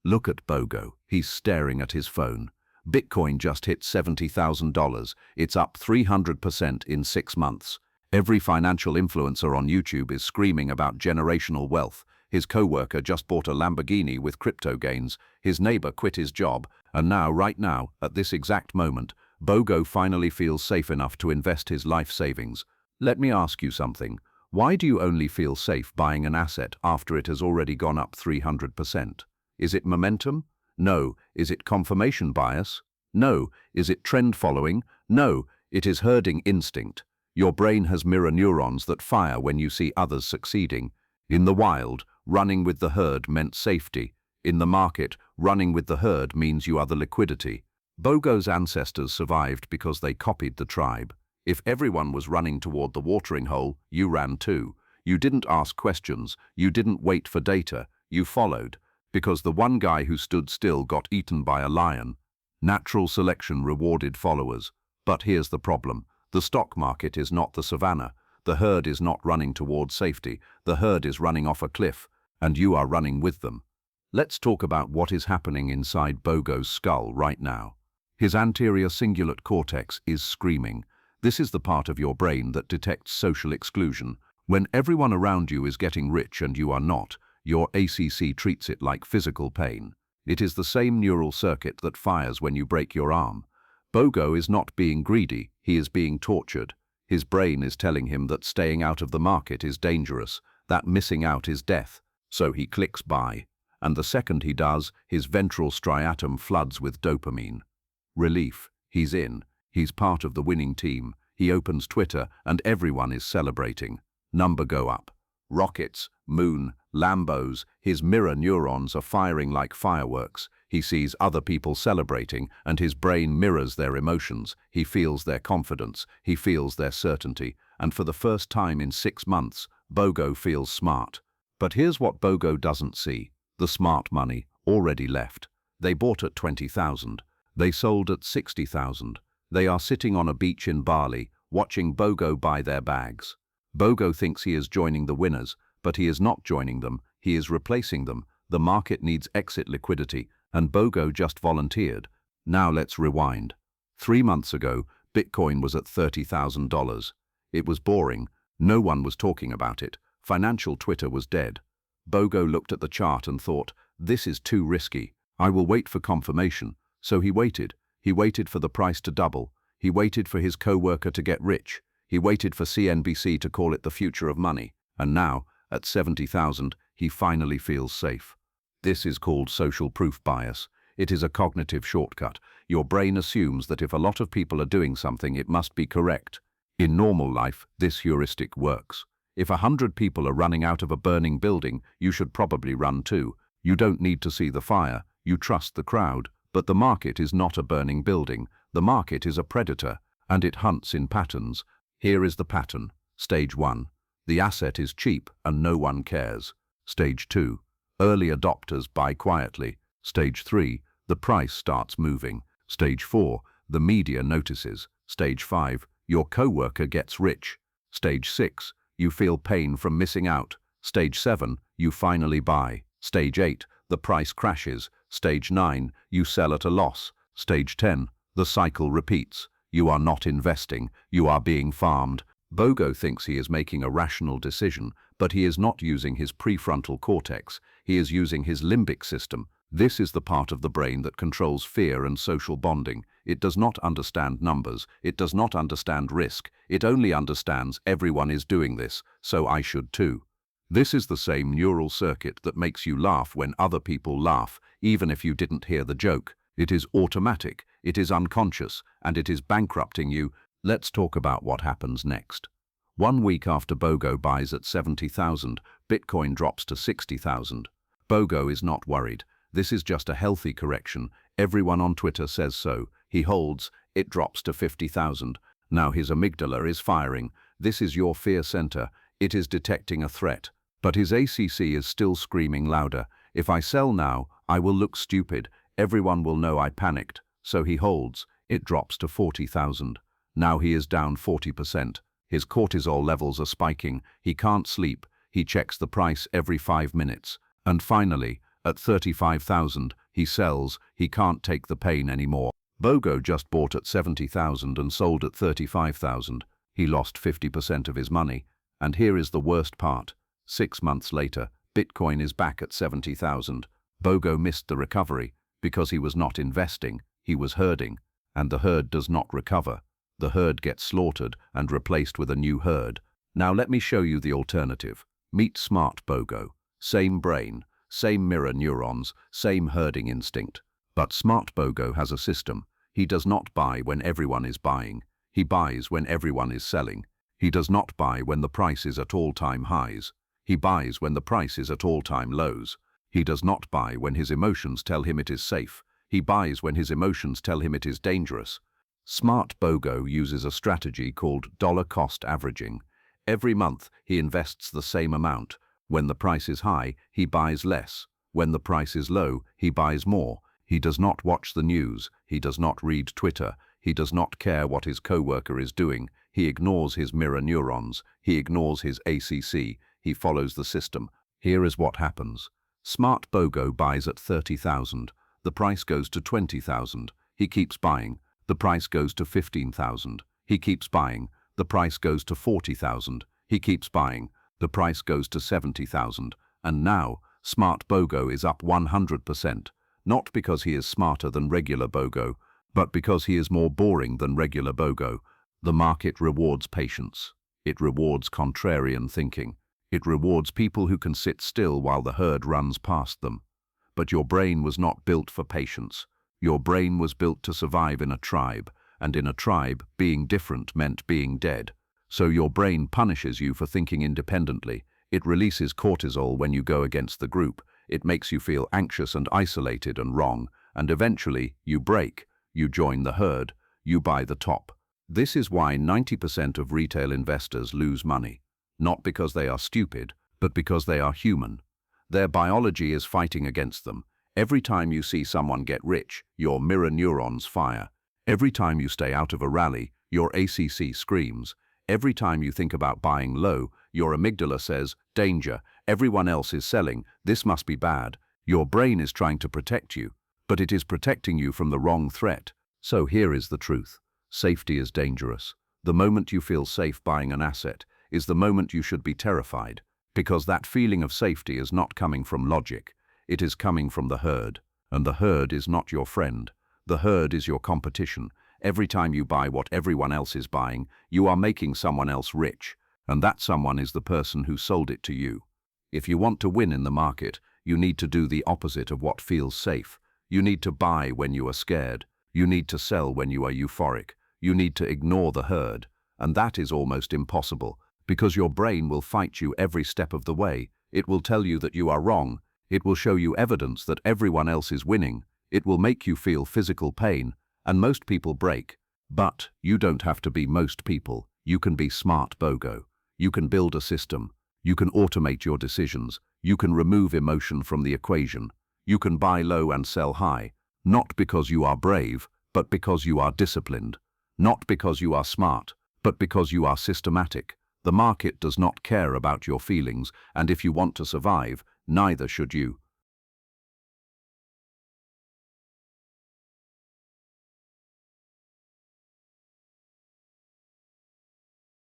Look at Bogo. He's staring at his phone. Bitcoin just hit $70,000. It's up 300% in 6 months. Every financial influencer on YouTube is screaming about generational wealth. His coworker just bought a Lamborghini with crypto gains. His neighbor quit his job. And now, right now, at this exact moment, Bogo finally feels safe enough to invest his life savings. Let me ask you something. Why do you only feel safe buying an asset after it has already gone up 300%? Is it momentum? No. Is it confirmation bias? No. Is it trend following? No. It is herding instinct. Your brain has mirror neurons that fire when you see others succeeding. In the wild, running with the herd meant safety. In the market, running with the herd means you are the liquidity. Bogo's ancestors survived because they copied the tribe. If everyone was running toward the watering hole, you ran too. You didn't ask questions. You didn't wait for data. You followed. Because the one guy who stood still got eaten by a lion. Natural selection rewarded followers. But here's the problem. The stock market is not the savannah. The herd is not running toward safety. The herd is running off a cliff, and you are running with them. Let's talk about what is happening inside Bogo's skull right now. His anterior cingulate cortex is screaming. This is the part of your brain that detects social exclusion. When everyone around you is getting rich and you are not, your ACC treats it like physical pain. It is the same neural circuit that fires when you break your arm. Bogo is not being greedy, he is being tortured. His brain is telling him that staying out of the market is dangerous, that missing out is death. So he clicks buy. And the second he does, his ventral striatum floods with dopamine. Relief. He's in. He's part of the winning team. He opens Twitter and everyone is celebrating. Number go up. Rockets, moon, Lambos, his mirror neurons are firing like fireworks. He sees other people celebrating and his brain mirrors their emotions. He feels their confidence. He feels their certainty. And for the first time in 6 months, Bogo feels smart. But here's what Bogo doesn't see. The smart money already left. They bought at 20,000. They sold at 60,000. They are sitting on a beach in Bali, watching Bogo buy their bags. Bogo thinks he is joining the winners, but he is not joining them, he is replacing them. The market needs exit liquidity, and Bogo just volunteered. Now let's rewind. 3 months ago, Bitcoin was at $30,000. It was boring. No one was talking about it. Financial Twitter was dead. Bogo looked at the chart and thought, this is too risky. I will wait for confirmation. So he waited. He waited for the price to double. He waited for his co-worker to get rich. He waited for CNBC to call it the future of money. And now, at 70,000, he finally feels safe. This is called social proof bias. It is a cognitive shortcut. Your brain assumes that if a lot of people are doing something, it must be correct. In normal life, this heuristic works. If 100 people are running out of a burning building, you should probably run too. You don't need to see the fire. You trust the crowd. But the market is not a burning building. The market is a predator, and it hunts in patterns. Here is the pattern. Stage 1. The asset is cheap and no one cares. Stage 2. Early adopters buy quietly. Stage 3. The price starts moving. Stage 4. The media notices. Stage 5. Your coworker gets rich. Stage 6. You feel pain from missing out. Stage 7. You finally buy. Stage 8. The price crashes. Stage 9. You sell at a loss. Stage 10. The cycle repeats. You are not investing. You are being farmed. Bogo thinks he is making a rational decision, but he is not using his prefrontal cortex. He is using his limbic system. This is the part of the brain that controls fear and social bonding. It does not understand numbers. It does not understand risk. It only understands everyone is doing this, so I should too. This is the same neural circuit that makes you laugh when other people laugh, even if you didn't hear the joke. It is automatic, it is unconscious, and it is bankrupting you. Let's talk about what happens next. 1 week after Bogo buys at 70,000, Bitcoin drops to 60,000. Bogo is not worried. This is just a healthy correction. Everyone on Twitter says so. He holds, it drops to 50,000. Now his amygdala is firing. This is your fear center. It is detecting a threat. But his ACC is still screaming louder. If I sell now, I will look stupid. Everyone will know I panicked. So he holds. It drops to 40,000. Now he is down 40%. His cortisol levels are spiking. He can't sleep. He checks the price every 5 minutes. And finally, At 35,000, he sells, he can't take the pain anymore. Bogo just bought at 70,000 and sold at 35,000. He lost 50% of his money. And here is the worst part. 6 months later, Bitcoin is back at 70,000. Bogo missed the recovery because he was not investing, he was herding. And the herd does not recover. The herd gets slaughtered and replaced with a new herd. Now let me show you the alternative. Meet Smart Bogo. Same brain, same mirror neurons, same herding instinct. But Smart Bogo has a system. He does not buy when everyone is buying. He buys when everyone is selling. He does not buy when the price is at all-time highs. He buys when the price is at all-time lows. He does not buy when his emotions tell him it is safe. He buys when his emotions tell him it is dangerous. Smart Bogo uses a strategy called dollar cost averaging. Every month, he invests the same amount. When the price is high, he buys less. When the price is low, he buys more. He does not watch the news. He does not read Twitter. He does not care what his coworker is doing. He ignores his mirror neurons. He ignores his ACC. He follows the system. Here is what happens. Smart Bogo buys at 30,000. The price goes to 20,000. He keeps buying. The price goes to 15,000. He keeps buying. The price goes to 40,000. He keeps buying. The price goes to 70,000. And now, Smart Bogo is up 100%. Not because he is smarter than regular Bogo, but because he is more boring than regular Bogo. The market rewards patience. It rewards contrarian thinking. It rewards people who can sit still while the herd runs past them. But your brain was not built for patience. Your brain was built to survive in a tribe, and in a tribe, being different meant being dead. So your brain punishes you for thinking independently. It releases cortisol when you go against the group. It makes you feel anxious and isolated and wrong, and eventually you break. You join the herd. You buy the top. This is why 90% of retail investors lose money. Not because they are stupid, but because they are human. Their biology is fighting against them. Every time you see someone get rich, your mirror neurons fire. Every time you stay out of a rally, your ACC screams. Every time you think about buying low, your amygdala says, danger, everyone else is selling, this must be bad. Your brain is trying to protect you, but it is protecting you from the wrong threat. So here is the truth. Safety is dangerous. The moment you feel safe buying an asset is the moment you should be terrified, because that feeling of safety is not coming from logic. It is coming from the herd, and the herd is not your friend. The herd is your competition. Every time you buy what everyone else is buying, you are making someone else rich, and that someone is the person who sold it to you. If you want to win in the market, you need to do the opposite of what feels safe. You need to buy when you are scared. You need to sell when you are euphoric. You need to ignore the herd, and that is almost impossible, because your brain will fight you every step of the way. It will tell you that you are wrong. It will show you evidence that everyone else is winning. It will make you feel physical pain, and most people break. But you don't have to be most people. You can be Smart Bogo. You can build a system. You can automate your decisions. You can remove emotion from the equation. You can buy low and sell high, not because you are brave, but because you are disciplined. Not because you are smart, but because you are systematic. The market does not care about your feelings, and if you want to survive, neither should you.